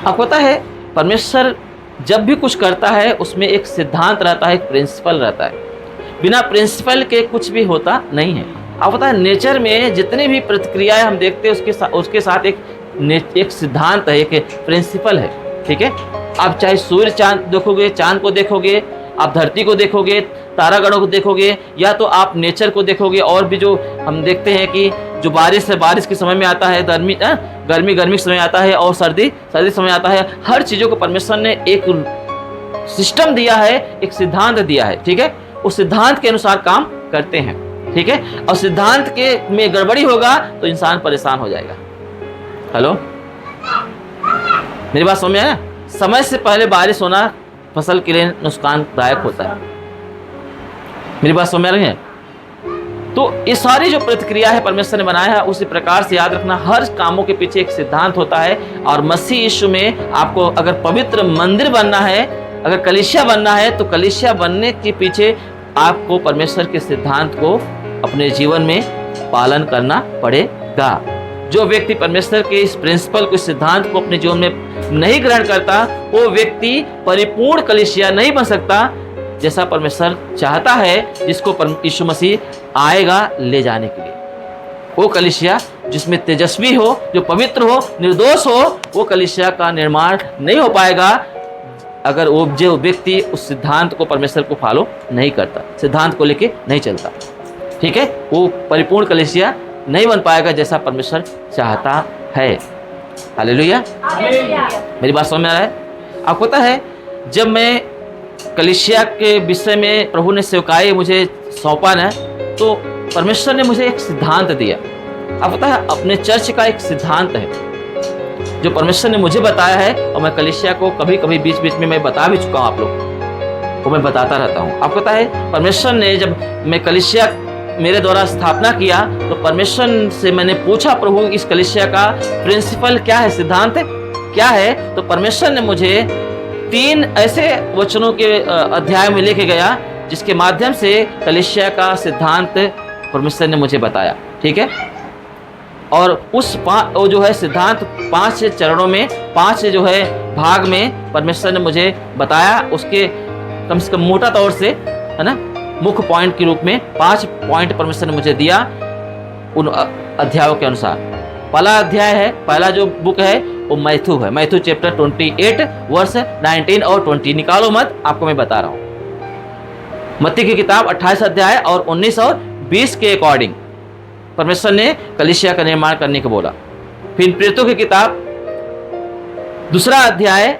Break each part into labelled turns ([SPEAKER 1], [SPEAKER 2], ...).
[SPEAKER 1] आपको पता है परमेश्वर जब भी कुछ करता है उसमें एक सिद्धांत रहता है, एक प्रिंसिपल रहता है। बिना प्रिंसिपल के कुछ भी होता नहीं है। आपको पता है नेचर में जितनी भी प्रतिक्रियाएं हम देखते हैं उसके साथ एक सिद्धांत है, एक प्रिंसिपल है। ठीक है, आप चाहे सूर्य चांद देखोगे, चांद को देखोगे, आप धरती को देखोगे, तारागणों को देखोगे, या तो आप नेचर को देखोगे। और भी जो हम देखते हैं कि जो बारिश है, बारिश के समय में आता है, गर्मी के समय आता है, और सर्दी समय आता है। हर चीज़ों को परमेश्वर ने एक सिस्टम दिया है, एक सिद्धांत दिया है। ठीक है, उस सिद्धांत के अनुसार काम करते हैं। ठीक है, और सिद्धांत के में गड़बड़ी होगा तो इंसान परेशान हो जाएगा। हेलो, मेरी बात समझ में आया? समय से पहले बारिश होना फसल के लिए नुकसानदायक होता है। मेरी बात समझ में आ रही है? तो ये सारी जो प्रतिक्रिया है परमेश्वर ने बनाया है, उसी प्रकार से याद रखना हर कामों के पीछे एक सिद्धांत होता है। और मसीह यीशु में आपको अगर पवित्र मंदिर बनना है, अगर कलीसिया बनना है, तो कलीसिया बनने के पीछे आपको परमेश्वर के सिद्धांत को अपने जीवन में पालन करना पड़ेगा। जो व्यक्ति परमेश्वर के इस प्रिंसिपल को, इस सिद्धांत को अपने जीवन में नहीं ग्रहण करता, वो व्यक्ति परिपूर्ण कलीसिया नहीं बन सकता जैसा परमेश्वर चाहता है, जिसको यीशु मसीह आएगा ले जाने के लिए। वो कलीसिया जिसमें तेजस्वी हो, जो पवित्र हो, निर्दोष हो, वो कलीसिया का निर्माण नहीं हो पाएगा अगर वो जो व्यक्ति उस सिद्धांत को, परमेश्वर को फॉलो नहीं करता, सिद्धांत को लेके नहीं चलता। ठीक है, वो परिपूर्ण कलीसिया नहीं बन पाएगा जैसा परमेश्वर चाहता है। हालेलुया, मेरी बात समझ में आ रहा है? आपको पता है जब मैं कलीसिया के विषय में प्रभु ने सेवकाई मुझे सौंपा ना, तो परमेश्वर ने मुझे एक सिद्धांत दिया। आपको पता है अपने चर्च का एक सिद्धांत है जो परमेश्वर ने मुझे बताया है, और मैं कलीसिया को कभी कभी बीच बीच में मैं बता भी चुका हूँ आप लोग को, मैं बताता रहता हूँ। आपको पता है परमेश्वर ने जब मैं कलीसिया मेरे द्वारा स्थापना किया, तो परमेश्वर से मैंने पूछा, प्रभु इस कलीसिया का प्रिंसिपल क्या है, सिद्धांत क्या है? तो परमेश्वर ने मुझे 3 ऐसे वचनों के अध्याय में लेके गया जिसके माध्यम से कलीसिया का सिद्धांत परमेश्वर ने मुझे बताया। ठीक है, और वो जो है सिद्धांत 5 चरणों में, 5 जो है भाग में परमेश्वर ने मुझे बताया। उसके कम से कम मोटा तौर से, है ना, मुख्य पॉइंट के रूप में 5 पॉइंट परमेश्वर ने मुझे दिया उन अध्यायों के अनुसार। पहला अध्याय है, पहला जो बुक है वो मैथ्यू है, मैथ्यू चैप्टर 28 वर्ष 19 और 20। निकालो मत, आपको मैं बता रहा हूँ। मत्ती की किताब 28 अध्याय और 19 और 20 के अकॉर्डिंग परमेश्वर ने कलीसिया का निर्माण करने को बोला। फिर प्रेरितों की किताब 2 अध्याय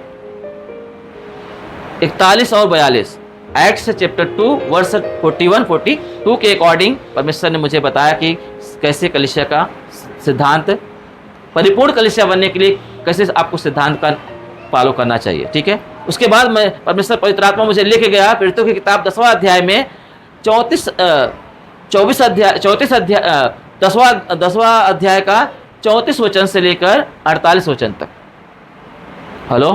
[SPEAKER 1] 41 और 42, एक्ट्स चैप्टर 2 वर्ष 41-42 के अकॉर्डिंग परमेश्वर ने मुझे बताया कि कैसे कलीसिया का सिद्धांत, परिपूर्ण कलीसिया बनने के लिए कैसे आपको सिद्धांत का फॉलो करना चाहिए। ठीक है, उसके बाद मैं परमेश्वर पवित्र आत्मा मुझे लेके गया प्रेरितों की किताब 10वां अध्याय में 10वां अध्याय का 34 वचन से लेकर 48 वचन तक। हेलो,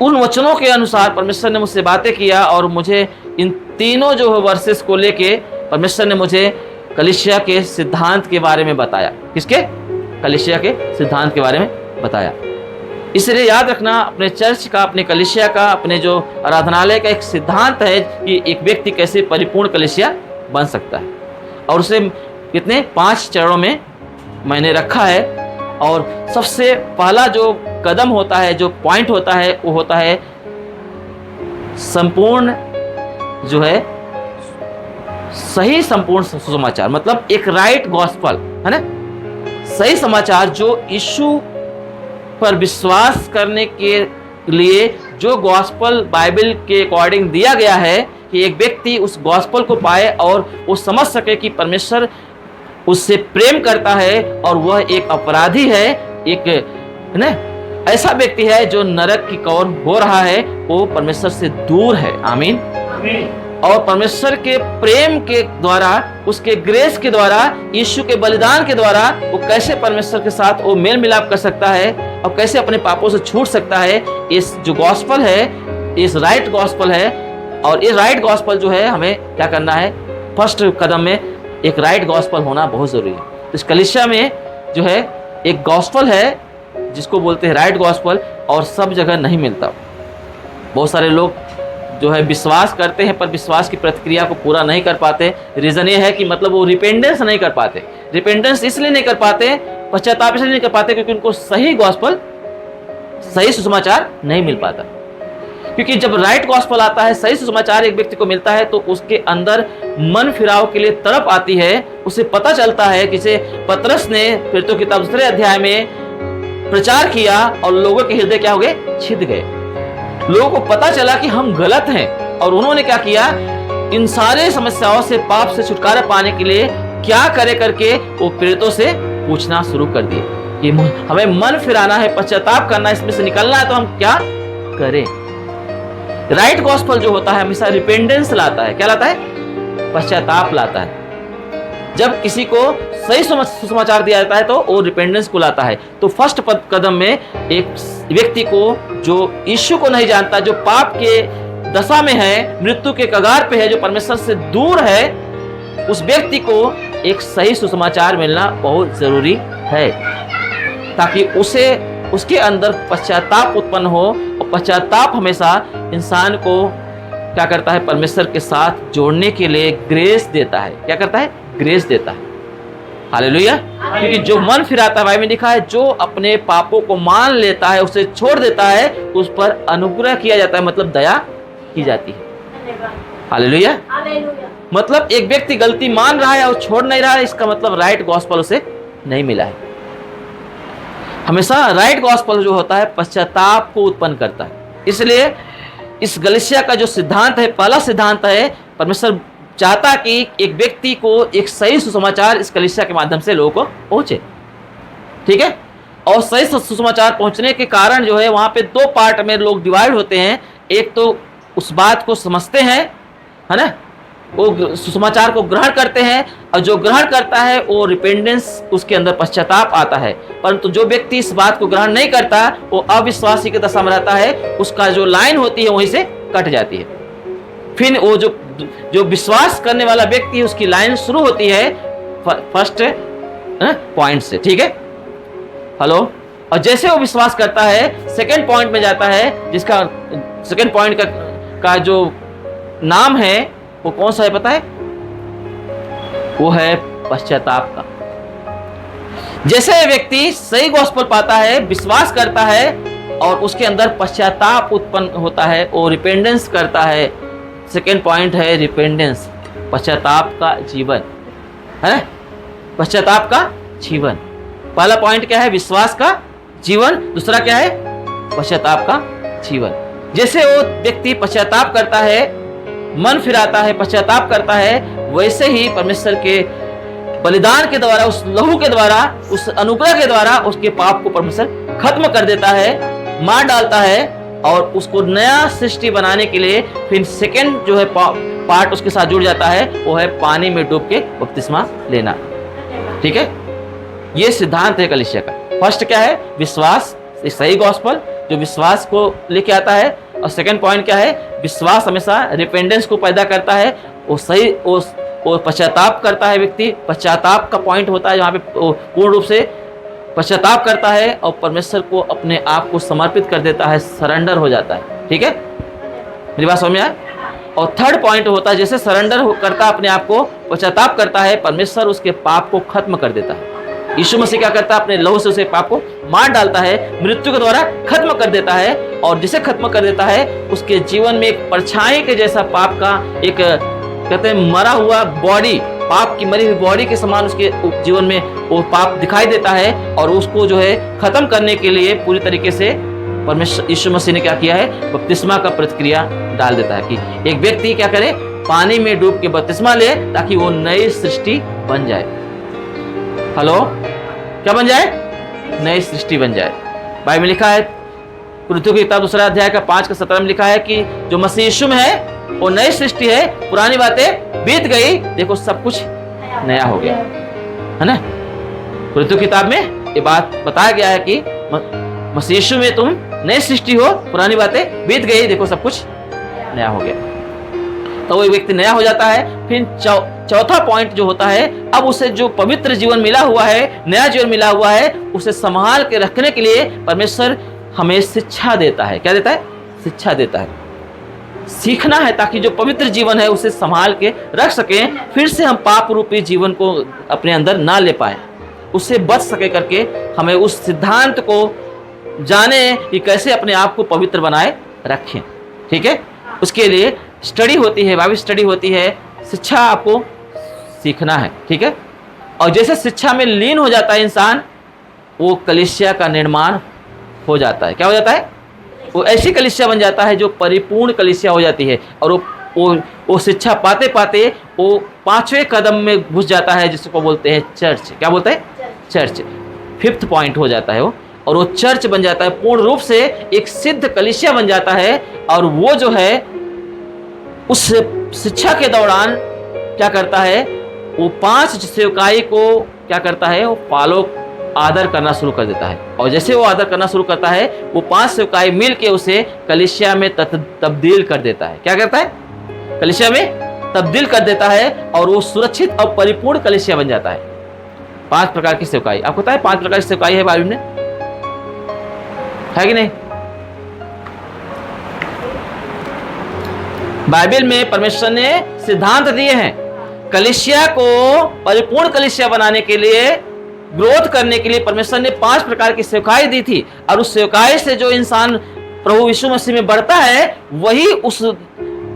[SPEAKER 1] उन वचनों के अनुसार परमेश्वर ने मुझसे बातें किया, और मुझे इन तीनों जो वर्सेस को लेके परमेश्वर ने मुझे कलीसिया के सिद्धांत के बारे में बताया। किसके? कलीसिया के सिद्धांत के बारे में बताया। इसलिए याद रखना अपने चर्च का, अपने कलीसिया का, अपने जो आराधनालय का एक सिद्धांत है कि एक व्यक्ति कैसे परिपूर्ण कलीसिया बन सकता है, और उसे कितने 5 चरणों में मैंने रखा है। और सबसे पहला जो कदम होता है, जो पॉइंट होता है, वो होता है संपूर्ण जो है सही संपूर्ण सुसमाचार, मतलब एक राइट गॉस्पल, है ना, सही समाचार जो यीशु पर विश्वास करने के लिए जो गॉस्पल बाइबल के अकॉर्डिंग दिया गया है, कि एक व्यक्ति उस गॉस्पल को पाए और वो समझ सके कि परमेश्वर उससे प्रेम करता है और वह एक अपराधी है, एक, है ना, ऐसा व्यक्ति है जो नरक की कौर हो रहा है, वो परमेश्वर से दूर है। आमीन। और परमेश्वर के प्रेम के द्वारा, उसके ग्रेस के द्वारा, यीशु के बलिदान के द्वारा वो कैसे परमेश्वर के साथ वो मेल मिलाप कर सकता है और कैसे अपने पापों से छूट सकता है। इस जो गॉस्पल है, इस राइट गॉस्पल है, और ये राइट गॉस्पल जो है हमें क्या करना है, फर्स्ट कदम में एक राइट गॉस्पल होना बहुत जरूरी है। इस कलीसिया में जो है एक गॉस्पल है, जिसको बोलते हैं राइट गॉस्पल, और सब जगह नहीं मिलता। बहुत सारे लोग जो है विश्वास करते हैं पर विश्वास की प्रतिक्रिया को पूरा नहीं कर पाते। रीज़न ये है कि मतलब वो रिपेंडेंस नहीं कर पाते। रिपेंडेंस इसलिए नहीं कर पाते, पश्चाताप इसलिए नहीं कर पाते क्योंकि उनको सही गॉस्पल, सही सुसमाचार नहीं मिल पाता। क्योंकि जब राइट गॉस्पल आता है, सही सुसमाचार एक व्यक्ति को मिलता है, तो उसके अंदर मन फिराव के लिए तड़प आती है। उसे पता चलता है कि जैसे पतरस ने प्रेरितों की किताब 2 अध्याय में प्रचार किया और लोगों के हृदय क्या हो गए, छिद गए। लोगों को पता चला कि हम गलत हैं, और उन्होंने क्या किया, इन सारे समस्याओं से, पाप से छुटकारा पाने के लिए क्या करे करके वो प्रेरितों से पूछना शुरू कर दिए कि हमें मन फिराना है, पश्चाताप करना है, इसमें से निकलना है, तो हम क्या करें। राइट गॉस्पल जो होता है हमेशा रिपेंडेंस लाता है। क्या लाता है? पश्चाताप लाता है। जब किसी को सही सुसमाचार दिया जाता है तो वो रिपेंडेंस को लाता है। तो फर्स्ट कदम में एक व्यक्ति को जो यीशु को नहीं जानता, जो पाप के दशा में है, मृत्यु के कगार पे है, जो परमेश्वर से दूर है, उस व्यक्ति को एक सही सुसमाचार मिलना बहुत जरूरी है, ताकि उसके अंदर पश्चाताप उत्पन्न हो। और पश्चाताप हमेशा इंसान को क्या करता है, परमेश्वर के साथ जोड़ने के लिए ग्रेस देता है। क्या करता है? ग्रेस देता है। हालेलुया। क्योंकि जो मन फिराता है, बाइबल में लिखा है, जो अपने पापों को मान लेता है, उसे छोड़ देता है, उस पर अनुग्रह किया जाता है, मतलब दया की जाती है। हालेलुया। मतलब एक व्यक्ति गलती मान रहा है और छोड़ नहीं रहा है, इसका मतलब राइट गॉस्पल उसे नहीं मिला है। हमेशा राइट गॉस्पल जो होता है पश्चाताप को उत्पन्न करता है। इसलिए इस गलीसिया का जो सिद्धांत है, पहला सिद्धांत है, परमेश्वर चाहता कि एक व्यक्ति को एक सही सुसमाचार इस कलीसिया के माध्यम से लोगों को पहुंचे। ठीक है। और सही सुसमाचार पहुंचने के कारण जो है वहां पे 2 पार्ट में लोग डिवाइड होते हैं। एक तो उस बात को समझते हैं, है ना, वो सुसमाचार को ग्रहण करते हैं, और जो ग्रहण करता है वो रिपेंडेंस, उसके अंदर पश्चाताप आता है। परंतु जो व्यक्ति इस बात को ग्रहण नहीं करता, वो अविश्वासी की दशा में रहता है, उसका जो लाइन होती है वहीं से कट जाती है। फिर वो जो विश्वास करने वाला व्यक्ति है, उसकी लाइन शुरू होती है फर्स्ट पॉइंट से। ठीक है। हेलो। और जैसे वो विश्वास करता है, सेकंड पॉइंट में जाता है, जिसका सेकंड पॉइंट का जो नाम है वो कौन सा है पता है? वो है पश्चाताप का। जैसे व्यक्ति सही गॉस्पल पाता है, विश्वास करता है, और उसके अंदर पश्चाताप उत्पन्न होता है, वो रिपेंडेंस करता है। सेकेंड पॉइंट है रिपेंडेंस, पश्चाताप का जीवन है। पश्चाताप का जीवन। पहला पॉइंट क्या है? विश्वास का जीवन। दूसरा क्या है? पश्चाताप का जीवन। जैसे वो व्यक्ति पश्चाताप करता है, मन फिराता है, पश्चाताप करता है, वैसे ही परमेश्वर के बलिदान के द्वारा, उस लहू के द्वारा, उस अनुग्रह के द्वारा उसके पाप को परमेश्वर खत्म कर देता है, मार डालता है, और उसको नया सृष्टि बनाने के लिए फिर सेकंड जो है पार्ट उसके साथ जुड़ जाता है, वो है पानी में डूब के बपतिस्मा लेना। ठीक है। ये सिद्धांत है कलीसिया का। फर्स्ट क्या है? विश्वास, सही गॉस्पल जो विश्वास को लेके आता है। और सेकंड पॉइंट क्या है? विश्वास हमेशा रिपेंडेंस को पैदा करता है। वो सही वो पश्चाताप करता है व्यक्ति। पश्चाताप का पॉइंट होता है जहाँ पे पूर्ण रूप से पश्चाताप करता है और परमेश्वर को अपने आप को समर्पित कर देता है, सरेंडर हो जाता है। ठीक है। मेरी बात समझ में आया? और थर्ड पॉइंट होता है, जैसे सरेंडर करता है अपने आप को, पश्चाताप करता है, परमेश्वर उसके पाप को खत्म कर देता है। यीशु मसीह क्या करता है? अपने लहू से उसे पाप को मार डालता है, मृत्यु के द्वारा खत्म कर देता है। और जिसे खत्म कर देता है, उसके जीवन में एक परछाई के जैसा पाप का एक कहते हैं मरा हुआ बॉडी, पाप की मरी हुई बॉडी के समान उसके जीवन में वो पाप दिखाई देता है। और उसको जो है खत्म करने के लिए पूरी तरीके से परमेश्वर यीशु मसीह ने क्या किया है? बपतिस्मा का प्रतिक्रिया डाल देता है कि एक व्यक्ति क्या करे? पानी में डूब के बपतिस्मा ले, ताकि वो नई सृष्टि बन जाए। हेलो, क्या बन जाए? नई सृष्टि बन जाए। बाइबल में लिखा है, कुरिन्थियों की किताब 2 अध्याय का 5 का 17 में लिखा है कि जो मसीह यीशु में है वो नई सृष्टि है, पुरानी बातें बीत गई, देखो सब कुछ नया हो गया, है ना। कुरिन्थियों की किताब में ये बात बताया गया है कि मसीह यीशु में तुम नई सृष्टि हो, पुरानी बातें बीत गई, देखो सब कुछ नया हो गया। तो वो व्यक्ति नया हो जाता है। फिर चौथा पॉइंट जो होता है, अब उसे जो पवित्र जीवन मिला हुआ है, नया जीवन मिला हुआ है, उसे संभाल के रखने के लिए परमेश्वर हमें शिक्षा देता है। क्या देता है? शिक्षा देता है। सीखना है ताकि जो पवित्र जीवन है उसे संभाल के रख सकें, फिर से हम पाप रूपी जीवन को अपने अंदर ना ले पाए, उससे बच सके करके हमें उस सिद्धांत को जाने कि कैसे अपने आप को पवित्र बनाए रखें। ठीक है, उसके लिए स्टडी होती है, बाइबल स्टडी होती है, शिक्षा आपको सीखना है। ठीक है, और जैसे शिक्षा में लीन हो जाता है इंसान, वो कलीसिया का निर्माण हो जाता है। क्या हो जाता है? वो ऐसी कलीसिया बन जाता है जो परिपूर्ण कलीसिया हो जाती है, और वो शिक्षा पाते पाते वो 5वें कदम में घुस जाता है, जिसको बोलते हैं चर्च। क्या बोलते हैं? चर्च। 5th पॉइंट हो जाता है वो, और वो चर्च बन जाता है, पूर्ण रूप से एक सिद्ध कलीसिया बन जाता है। और वो जो है उस शिक्षा के दौरान क्या करता है, वो 5 सेवकाई को क्या करता है, वो फॉलो आदर करना शुरू कर देता है। और जैसे वो आदर करना शुरू करता है, वो 5 सेवकाई मिल के उसे कलीसिया में तब्दील कर देता है। क्या करता है? कलीसिया में तब्दील कर देता है, और वो सुरक्षित और परिपूर्ण कलीसिया बन जाता है। 5 प्रकार की सेवकाई, आपको पता है 5 प्रकार की सेवकाई है बाइबल में, है कि नहीं? बाइबल में परमेश्वर ने सिद्धांत दिए हैं। कलीसिया को परिपूर्ण कलीसिया बनाने के लिए, ग्रोथ करने के लिए परमेश्वर ने 5 प्रकार की सेवकाई दी थी, और उस सेवकाई से जो इंसान प्रभु यीशु मसीह में बढ़ता है, वही उस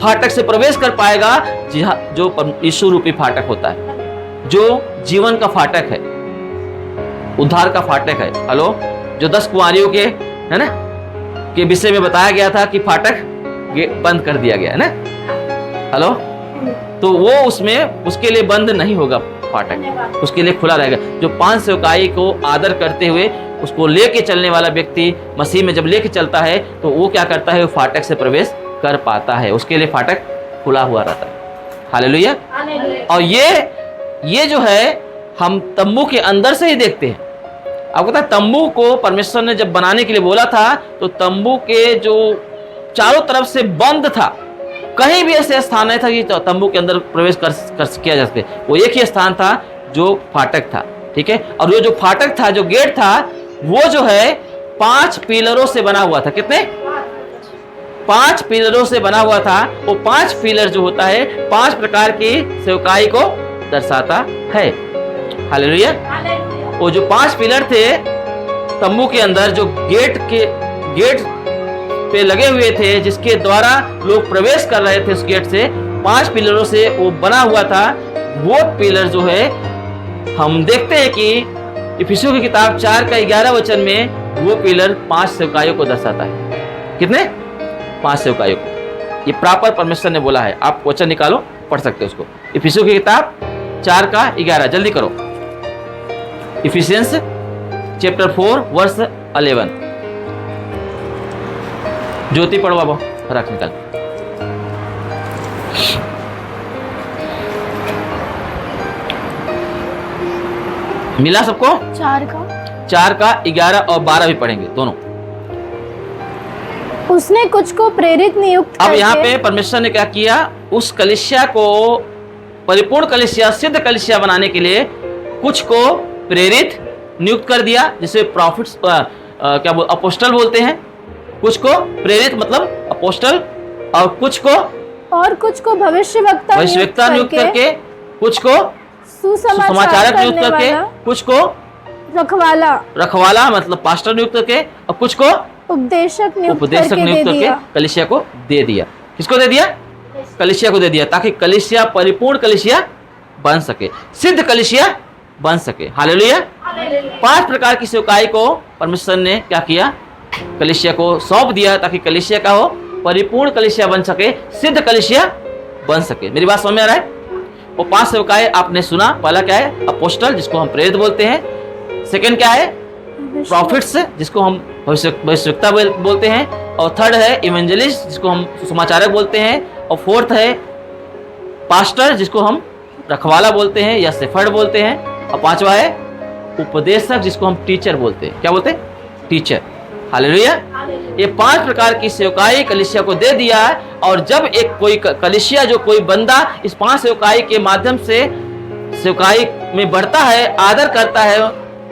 [SPEAKER 1] फाटक से प्रवेश कर पाएगा जो यीशु रूपी फाटक होता है, जो जीवन का फाटक है, उद्धार का फाटक है। हेलो, जो 10 कुंवारियों के है ना के विषय में बताया गया था कि फाटक बंद कर दिया गया है ना। हेलो, तो वो उसमें उसके लिए बंद नहीं होगा फाटक, उसके लिए खुला रहेगा। जो 5 सेवकाई को आदर करते हुए उसको लेके चलने वाला व्यक्ति मसीह में जब लेके चलता है, तो वो क्या करता है, वो फाटक से प्रवेश कर पाता है, उसके लिए फाटक खुला हुआ रहता है। हालेलुया। और ये जो है हम तंबू के अंदर से ही देखते हैं। आपको पता है, तंबू को परमेश्वर ने जब बनाने के लिए बोला था, तो तंबू के जो चारों तरफ से बंद था, कहीं भी ऐसे स्थान नहीं था कि तंबू के अंदर प्रवेश कर किया जा सके। वो एक ही स्थान था जो फाटक था। ठीक है, और जो फाटक था, जो गेट था, वो जो है 5 पिलरों से बना हुआ था। कितने? 5 पिलरों से बना हुआ था। वो 5 पिलर जो होता है 5 प्रकार की सेवकाई को दर्शाता है। हालेलुया। वो जो 5 पिलर थे तंबू के अंदर, जो गेट पे लगे हुए थे, जिसके द्वारा लोग प्रवेश कर रहे थे, उस गेट से 5 पिलरों से वो बना हुआ था। वो पिलर जो है हम देखते हैं कि इफिसियों की किताब 4 का 11 वचन में वो पिलर 5 सेवकाइयों को दर्शाता है। कितने? 5 सेवकाइयों को। ये प्रॉपर परमेश्वर ने बोला है। आप वचन निकालो, पढ़ सकते हो उसको। इफिसियों की किताब 4 का 11, जल्दी करो। Ephesians chapter 4 verse 11। ज्योति पढ़ो बाबा, रख निकाल। मिला सबको?
[SPEAKER 2] 4
[SPEAKER 1] का 11 और 12 भी पढ़ेंगे दोनों।
[SPEAKER 2] उसने कुछ को प्रेरित नियुक्त
[SPEAKER 1] अब यहाँ पे परमेश्वर ने क्या किया, उस कलीसिया को परिपूर्ण कलीसिया, सिद्ध कलीसिया बनाने के लिए कुछ को प्रेरित नियुक्त कर दिया, जिसे प्रॉफिट्स अपोस्टल बोलते हैं। कुछ को प्रेरित मतलब अपोस्टल, और कुछ को भविष्यवक्ता नियुक्त करके, कुछ को सुसमाचारक नियुक्त करके, कुछ को रखवाला मतलब पास्टर नियुक्त करके, और कुछ को उपदेशक नियुक्त करके कलीसिया को दे दिया। किसको दे दिया? कलीसिया को दे दिया, ताकि कलीसिया परिपूर्ण कलीसिया बन सके, सिद्ध कलीसिया बन सके। हालेलुया। 5 प्रकार की सेवकाई को परमेश्वर ने क्या किया, कलीसिया को सौंप दिया, ताकि कलीसिया का हो परिपूर्ण कलीसिया बन सके, सिद्ध कलीसिया बन सके। मेरी बात समझ में आ रहा है? वो 5 सेवकाई आपने सुना। पहला क्या है? अपोस्टल, जिसको हम प्रेरित बोलते हैं। सेकंड क्या है? प्रॉफिट्स, जिसको हम भविष्यवक्ता बोलते हैं। और थर्ड है इवेंजलिस्ट, जिसको हम सुसमाचारक बोलते हैं। और फोर्थ है पास्टर, जिसको हम रखवाला बोलते हैं या शेफर्ड बोलते हैं। और 5वां है उपदेशक, जिसको हम टीचर बोलते हैं। क्या बोलते हैं? टीचर। हालेलुया। ये 5 प्रकार की सेवकाई कलीसिया को दे दिया है। और जब एक कोई कलीसिया, जो कोई बंदा इस 5 सेवकाई के माध्यम से सेवकाई में बढ़ता है, आदर करता है,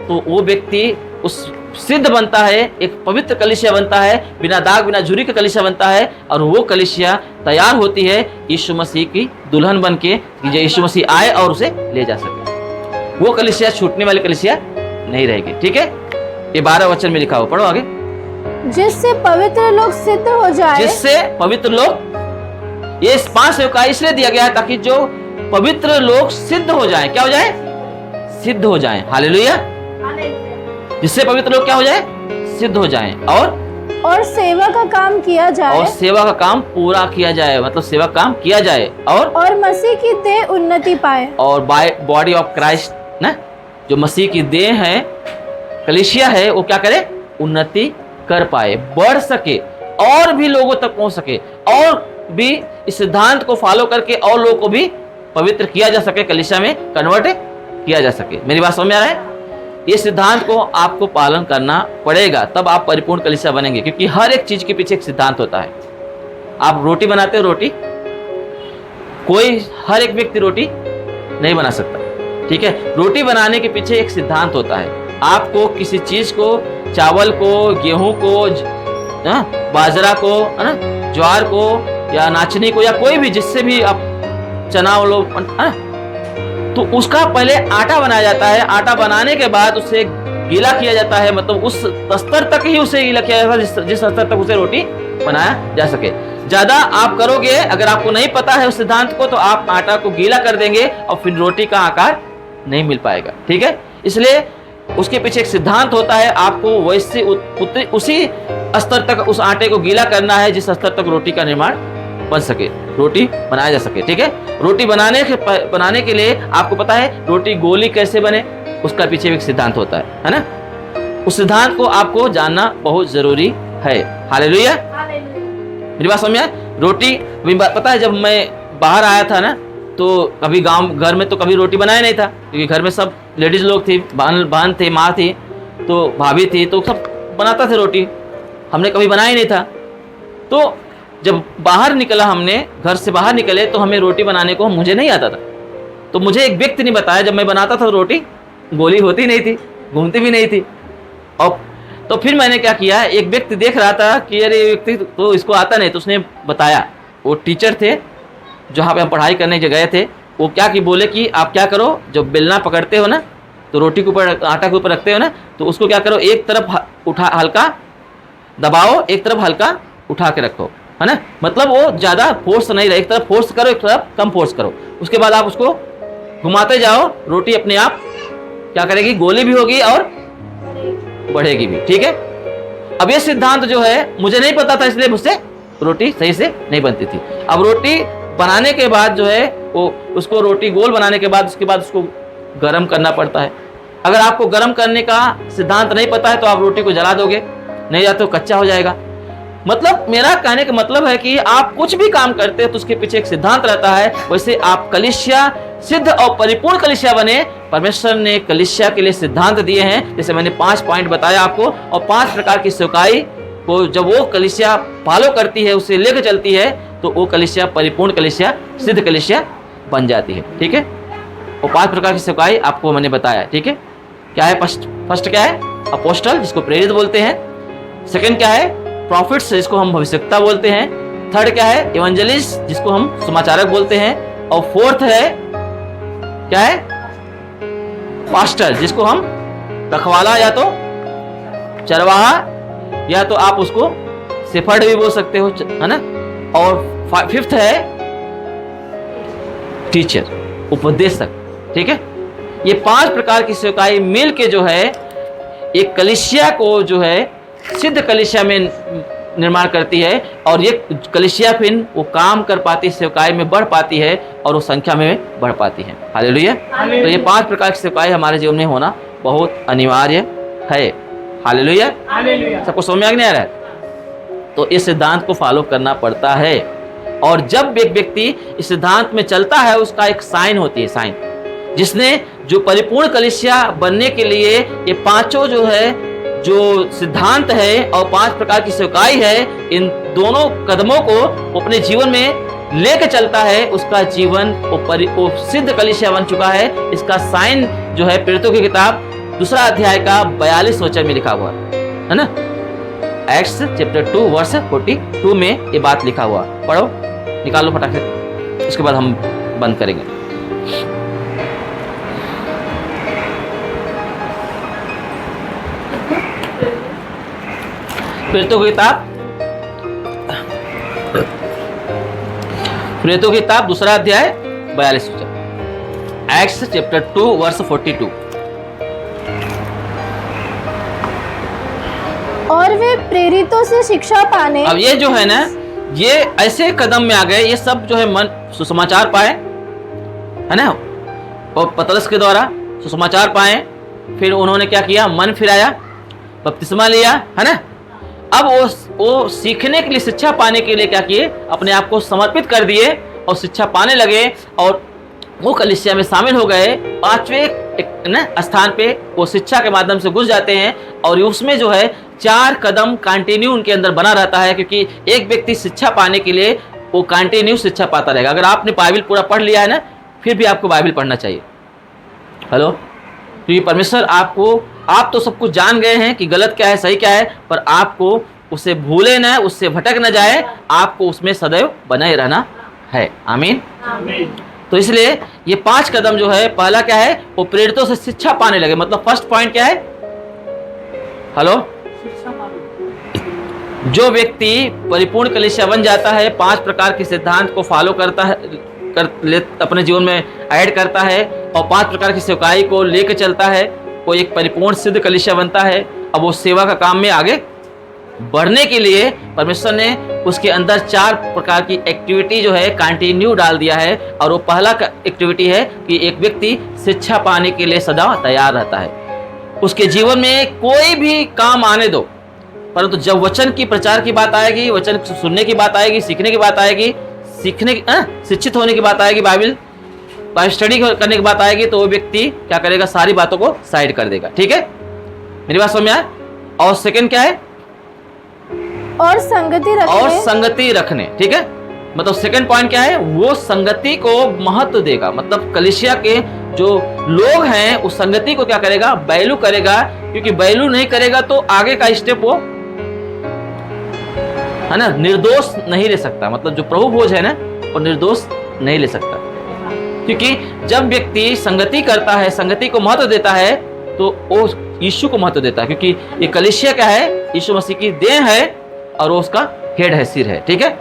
[SPEAKER 1] तो वो व्यक्ति उस सिद्ध बनता है, एक पवित्र कलीसिया बनता है, बिना दाग बिना झुर्री का कलीसिया बनता है। और वो कलीसिया तैयार होती है यीशु मसीह की दुल्हन बन के, कि जो यीशु मसीह आए और उसे ले जा सके। वो कलीसिया छूटने वाली कलीसिया नहीं रहेगी। ठीक है, ये 12 वचन में लिखा हो, पढ़ो आगे।
[SPEAKER 2] जिससे पवित्र लोग सिद्ध हो जाए,
[SPEAKER 1] जिससे पवित्र लोग, ये 5 सेवकाई इसलिए दिया गया है ताकि जो पवित्र लोग सिद्ध हो जाएं। क्या हो जाए? सिद्ध हो जाएं। हालेलुया। जिससे पवित्र लोग क्या हो जाए? सिद्ध हो जाएं। और
[SPEAKER 2] सेवा का काम किया जाए,
[SPEAKER 1] और सेवा का काम पूरा किया जाए, मतलब सेवा काम किया जाए। और
[SPEAKER 2] मसीह की देह उन्नति पाए,
[SPEAKER 1] और बाय बॉडी ऑफ क्राइस्ट ना, जो मसीह की देह है, कलीसिया है, वो क्या करे? उन्नति कर पाए, बढ़ सके, और भी लोगों तक पहुंच सके, और भी इस सिद्धांत को फॉलो करके और लोगों को भी पवित्र किया जा सके, कलीसिया में कन्वर्ट किया जा सके। मेरी बात समझ में आ रहा है? ये सिद्धांत को आपको पालन करना पड़ेगा, तब आप परिपूर्ण कलीसिया बनेंगे। क्योंकि हर एक चीज के पीछे एक सिद्धांत होता है। आप रोटी बनाते हो, रोटी कोई, हर एक व्यक्ति रोटी नहीं बना सकता। ठीक है, रोटी बनाने के पीछे एक सिद्धांत होता है। आपको किसी चीज को, चावल को, गेहूं को, बाजरा को, है ना, ज्वार को या नाचनी को, या कोई भी, जिससे भी आप चना लो, तो उसका पहले आटा बनाया जाता है। आटा बनाने के बाद उसे गीला किया जाता है, मतलब उस स्तर तक ही उसे गीला किया जाता है जिस स्तर तक उसे रोटी बनाया जा सके। ज्यादा आप करोगे, अगर आपको नहीं पता है उस सिद्धांत को, तो आप आटा को गीला कर देंगे और फिर रोटी का आकार नहीं मिल पाएगा। ठीक है, इसलिए उसके पीछे एक सिद्धांत होता है। आपको वैसे उसी स्तर तक उस आटे को गीला करना है जिस स्तर तक रोटी का निर्माण बन सके, रोटी बनाया जा सके। ठीक है, रोटी बनाने के लिए आपको पता है रोटी गोली कैसे बने, उसका पीछे एक सिद्धांत होता है ना। उस सिद्धांत को आपको जानना बहुत जरूरी है। हालेलुया। मेरी बात समझ में? रोटी पता है, जब मैं बाहर आया था ना, तो कभी घर में तो कभी रोटी बनाया नहीं था, क्योंकि घर में सब लेडीज लोग थी, बहन थे, माँ थी, तो भाभी थी, तो सब बनाता थे रोटी। हमने कभी बनाया ही नहीं था। तो जब बाहर निकला, हमने घर से बाहर निकले, तो हमें रोटी बनाने को मुझे नहीं आता था। तो मुझे एक व्यक्ति ने बताया, जब मैं बनाता था रोटी गोली होती नहीं थी, घूमती भी नहीं थी। और तो फिर मैंने क्या किया, एक व्यक्ति देख रहा था कि अरे व्यक्ति तो इसको आता नहीं, तो उसने बताया। वो टीचर थे जहाँ पे हम पढ़ाई करने गए थे। वो क्या कि बोले कि आप क्या करो, जब बेलना पकड़ते हो ना, तो रोटी के ऊपर, आटा के ऊपर रखते हो ना, तो उसको क्या करो, एक तरफ उठा हल्का दबाओ, एक तरफ हल्का उठा के रखो, है ना। मतलब वो ज़्यादा फोर्स नहीं रहे, एक तरफ फोर्स करो, एक तरफ कम फोर्स करो। उसके बाद आप उसको घुमाते जाओ, रोटी अपने आप क्या करेगी, गोली भी होगी और बढ़ेगी भी। ठीक है, अब ये सिद्धांत जो है मुझे नहीं पता था, इसलिए मुझसे रोटी सही से नहीं बनती थी। अब रोटी बनाने के बाद जो है, वो उसको रोटी गोल बनाने के बाद, उसके बाद उसको गर्म करना पड़ता है। अगर आपको गर्म करने का सिद्धांत नहीं पता है, तो आप रोटी को जला दोगे, नहीं या तो कच्चा हो जाएगा। मतलब मेरा कहने का मतलब है कि आप कुछ भी काम करते हैं तो उसके पीछे एक सिद्धांत रहता है। वैसे आप कलीसिया सिद्ध और परिपूर्ण कलीसिया बने, परमेश्वर ने कलीसिया के लिए सिद्धांत दिए हैं। जैसे मैंने 5 पॉइंट बताया आपको, और 5 प्रकार की सेवकाई को जब वो कलीसिया फॉलो करती है, उसे लेकर चलती है, तो वो कलीसिया परिपूर्ण कलीसिया, सिद्ध कलीसिया बन जाती है। ठीक है, वो 5 प्रकार की सेवकाई आपको मैंने बताया। ठीक है, क्या है? फर्स्ट क्या है? अपोस्टल, जिसको प्रेरित बोलते हैं। सेकंड क्या है? प्रॉफिट्स, जिसको हम भविष्यवक्ता बोलते हैं। थर्ड क्या है? इवेंजलिस्ट, जिसको हम समाचारक बोलते हैं। और फोर्थ है क्या है? पास्टर, जिसको हम रखवाला या तो चरवाहा, या तो आप उसको शेफर्ड भी बोल सकते हो, है ना। और फिफ्थ है टीचर, उपदेशक। ठीक है, ये 5 प्रकार की सेवकाई मिल के जो है एक कलीसिया को जो है सिद्ध कलीसिया में निर्माण करती है, और ये कलीसिया फिर वो काम कर पाती है, सेवकाई में बढ़ पाती है, और वो संख्या में बढ़ पाती है। हालेलुया। तो ये 5 प्रकार की सेवकाई हमारे जीवन में होना बहुत अनिवार्य है। हालेलुया। सबको समझ में आ रहा है? तो इस सिद्धांत को फॉलो करना पड़ता है, और जब एक व्यक्ति इस सिद्धांत में चलता है, उसका एक साइन होती है, साइन, जिसने जो परिपूर्ण कलीसिया बनने के लिए ये 5 जो है जो सिद्धांत है और 5 प्रकार की सेवकाई है, इन दोनों कदमों को अपने जीवन में लेके चलता है, उसका जीवन वो सिद्ध कलीसिया बन चुका है। इसका साइन जो है प्रेरितों की किताब 2 अध्याय का 42 वचन में लिखा हुआ है ना। एक्ट्स चैप्टर 2 वर्स 42 में ये बात लिखा हुआ। पढ़ो, निकालो फटाक से, उसके बाद हम बंद करेंगे। प्रेरितों की किताब 2 अध्याय 42 वचन, एक्ट्स चैप्टर 2 वर्स 42।
[SPEAKER 2] और वे प्रेरितों से शिक्षा पाने।
[SPEAKER 1] अब ये जो है ना, ये ऐसे कदम में आ गए, ये सब जो है मन सुसमाचार पाए, है ना, और पतरस के द्वारा सुसमाचार पाए, फिर उन्होंने क्या किया, मन फिराया, बपतिस्मा लिया, है ना। अब वो सीखने के लिए, शिक्षा पाने के लिए क्या किए, अपने आप को समर्पित कर दिए और शिक्षा पाने लगे और वो कलीसिया में शामिल हो गए। 5वें स्थान पे वो शिक्षा के माध्यम से घुस जाते हैं और उसमें जो है 4 कदम कंटिन्यू उनके अंदर बना रहता है, क्योंकि एक व्यक्ति शिक्षा पाने के लिए वो कंटिन्यू शिक्षा पाता रहेगा। अगर आपने बाइबल पूरा पढ़ लिया है ना, फिर भी आपको बाइबल पढ़ना चाहिए। हेलो, क्योंकि परमेश्वर आपको, आप तो सब कुछ जान गए हैं कि गलत क्या है सही क्या है, पर आपको उसे भूले ना, उससे भटक न जाए, आपको उसमें सदैव बनाए रहना है। आमीन। तो इसलिए ये 5 कदम जो है, पहला क्या है, वो प्रेरितों से शिक्षा पाने लगे। मतलब फर्स्ट पॉइंट क्या है, हेलो, जो व्यक्ति परिपूर्ण कलीसिया बन जाता है, 5 प्रकार के सिद्धांत को फॉलो करता है, अपने जीवन में ऐड करता है और 5 प्रकार की सेवकाई को लेकर चलता है, वो एक परिपूर्ण सिद्ध कलीसिया बनता है। अब वो सेवा का काम में आगे बढ़ने के लिए परमेश्वर ने उसके अंदर 4 प्रकार की एक्टिविटी जो है कंटिन्यू डाल दिया है। और वो पहला एक्टिविटी है कि एक व्यक्ति शिक्षा पाने के लिए सदा तैयार रहता है। उसके जीवन में कोई भी काम आने दो, परंतु जब वचन की प्रचार की बात आएगी, वचन सुनने की बात आएगी, सीखने की बात आएगी, शिक्षित होने की बात आएगी, बाइबल स्टडी करने की बात आएगी, तो वो व्यक्ति क्या करेगा, सारी बातों को साइड कर देगा। ठीक है, मेरी बात समझ में आए। और सेकंड क्या है,
[SPEAKER 2] और संगति रखने। ठीक है, मतलब सेकंड पॉइंट क्या है, वो संगति को महत्व देगा। मतलब कलीसिया के जो लोग हैं उस संगति को क्या करेगा, वैल्यू करेगा, क्योंकि वैल्यू नहीं करेगा तो आगे का स्टेप वो, है ना, निर्दोष नहीं ले सकता। मतलब जो प्रभु भोज है ना, वो निर्दोष नहीं ले सकता, क्योंकि जब व्यक्ति संगति करता है, संगति को महत्व देता है, तो वो यीशु को महत्व देता है, क्योंकि ये कलीसिया क्या है, यीशु मसीह की देह है और वो उसका हेड है, सिर है। ठीक है,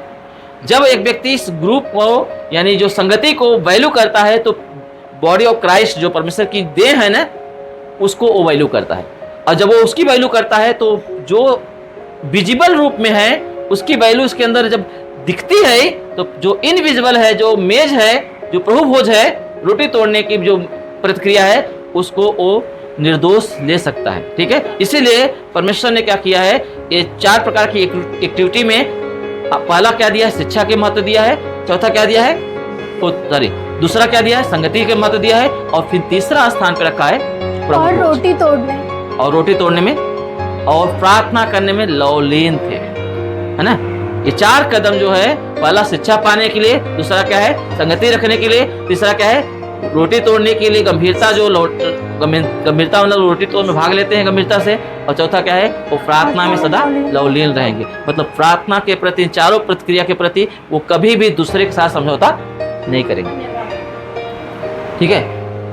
[SPEAKER 2] जब एक व्यक्ति इस ग्रुप को, यानी जो संगति को वैल्यू करता है, तो बॉडी ऑफ क्राइस्ट जो परमेश्वर की देह है ना, उसको वो वैल्यू करता है। और जब वो उसकी वैल्यू करता है, तो जो विजिबल रूप में है उसकी वैल्यू उसके अंदर जब दिखती है, तो जो इनविजिबल है, जो मेज है, जो प्रभु भोज है, रोटी तोड़ने की जो प्रतिक्रिया है, उसको वो निर्दोष ले सकता है। ठीक है, इसीलिए परमेश्वर ने क्या किया है, ये 4 प्रकार की एक्टिविटी में पहला क्या दिया है, शिक्षा के महत्व दिया है। चौथा क्या दिया है, दूसरा क्या दिया है, संगति के महत्व दिया है। और फिर तीसरा स्थान पर रखा है और रोटी तोड़ने में
[SPEAKER 1] और प्रार्थना करने में लवलीन थे, है ना। ये 4 कदम जो है, पहला शिक्षा पाने के लिए, दूसरा क्या है, संगति रखने के लिए, तीसरा क्या है, रोटी तोड़ने के लिए गंभीरता, जो गंभीरता मतलब रोटी तोड़ में भाग लेते हैं गंभीरता से, और चौथा क्या है, वो प्रार्थना में सदा लवलीन रहेंगे। मतलब प्रार्थना के प्रति, चारों प्रतिक्रिया के प्रति वो कभी भी दूसरे के साथ समझौता नहीं करेंगे। ठीक है,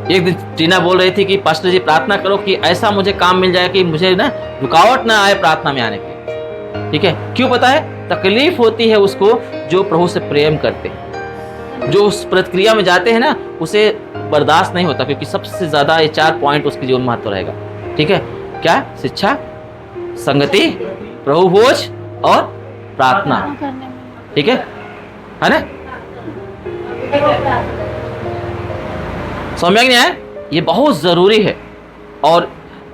[SPEAKER 1] एक दिन टीना बोल रही थी कि पास्टर जी प्रार्थना करो कि ऐसा मुझे काम मिल जाए कि मुझे ना रुकावट ना आए प्रार्थना में आने की। ठीक है, क्यों पता है, तकलीफ होती है उसको जो प्रभु से प्रेम करते हैं, जो उस प्रतिक्रिया में जाते हैं ना, उसे बर्दाश्त नहीं होता, क्योंकि सबसे ज्यादा ये 4 पॉइंट उसके जीवन में महत्व रहेगा। ठीक है, क्या, शिक्षा, संगति, प्रभु भोज और प्रार्थना। ठीक है ना, समझ में आया, ये बहुत जरूरी है। और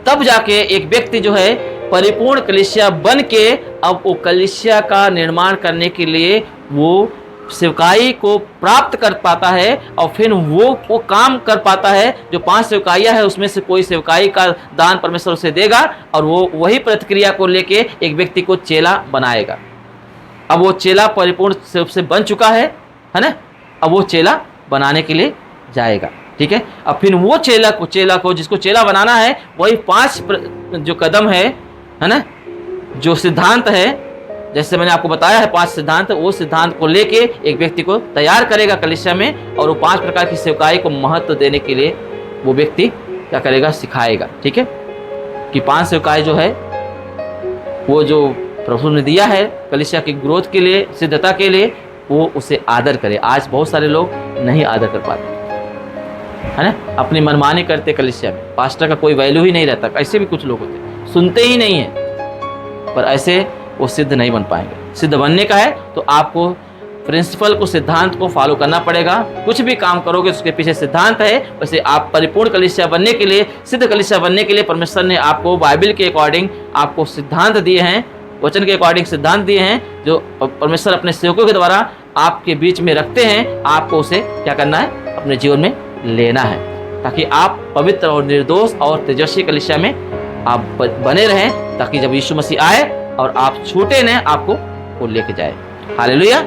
[SPEAKER 1] तब जाके एक व्यक्ति जो है परिपूर्ण कलीसिया बन के, अब वो कलीसिया का निर्माण करने के लिए वो सेवकाई को प्राप्त कर पाता है और फिर वो काम कर पाता है जो 5 सेवकाइयाँ है उसमें से कोई सेवकाई का दान परमेश्वर उसे देगा और वो वही प्रतिक्रिया को लेके एक व्यक्ति को चेला बनाएगा। अब वो चेला परिपूर्ण रूप से बन चुका है ना, अब वो चेला बनाने के लिए जाएगा। ठीक है, अब फिर वो चेला को जिसको चेला बनाना है वही 5 जो कदम है ना, जो सिद्धांत है, जैसे मैंने आपको बताया है 5 सिद्धांत, वो सिद्धांत को लेके एक व्यक्ति को तैयार करेगा कलीसिया में और वो 5 प्रकार की सेवकाई को महत्व देने के लिए वो व्यक्ति क्या करेगा, सिखाएगा। ठीक है, कि 5 सेवकाई जो है वो जो प्रभु ने दिया है कलीसिया की ग्रोथ के लिए, सिद्धता के लिए, वो उसे आदर करे। आज बहुत सारे लोग नहीं आदर कर पाते है ना, अपनी मनमानी करते कलीसिया में, पास्टर का कोई वैल्यू ही नहीं रहता। ऐसे भी कुछ लोग होते, सुनते ही नहीं है, पर ऐसे वो सिद्ध नहीं बन पाएंगे। सिद्ध बनने का है तो आपको प्रिंसिपल को, सिद्धांत को फॉलो करना पड़ेगा। कुछ भी काम करोगे उसके पीछे सिद्धांत है। वैसे आप परिपूर्ण कलीसिया बनने के लिए, सिद्ध कलीसिया बनने के लिए परमेश्वर ने आपको बाइबल के अकॉर्डिंग आपको सिद्धांत दिए हैं, वचन के अकॉर्डिंग सिद्धांत दिए हैं जो परमेश्वर अपने सेवकों के द्वारा आपके बीच में रखते हैं। आपको उसे क्या करना है, अपने जीवन में लेना है, ताकि आप पवित्र और निर्दोष और तेजस्वी कलीसिया में आप बने रहें, ताकि जब यीशु मसीह आए और आप छूटे न, आपको वो लेके जाए। हालेलुया।